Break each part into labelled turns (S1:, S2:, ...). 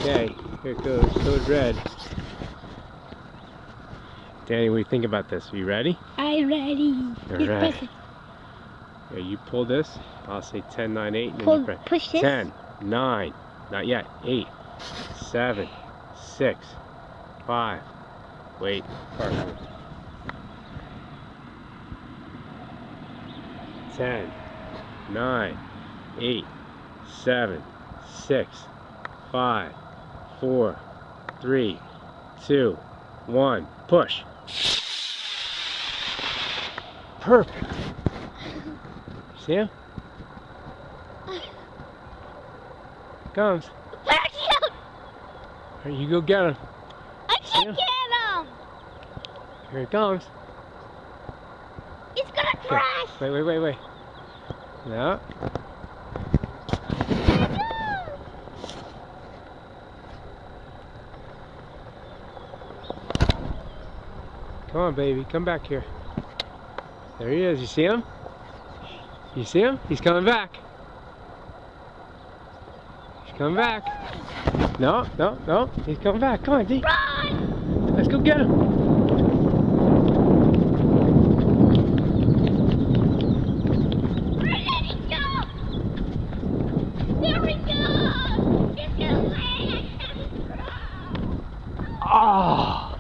S1: Okay, here it goes. Code red. Danny, what do you think about this? Are you ready?
S2: I'm ready.
S1: Alright. Here, you pull this. I'll say 10, 9, 8. And then you
S2: Push this.
S1: 10, 9, not yet. 8, 7, 6, 5. Wait, Parker. 10, 9, 8, 7, 6, 5, 4, 3, 2, 1. Push. Perfect. See him? Comes.
S2: Back out!
S1: Alright, you go get him.
S2: I can't get him!
S1: Here it comes.
S2: It's gonna crash!
S1: Wait. No. Come on, baby. Come back here. There he is. You see him? You see him? He's coming back. He's coming back. No. He's coming back. Come on, D.
S2: Run!
S1: Let's go get him.
S2: We're letting go! There we go! It's gonna land!
S1: Ah!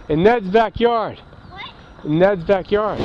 S1: In Ned's backyard.
S2: What?
S1: In Ned's backyard.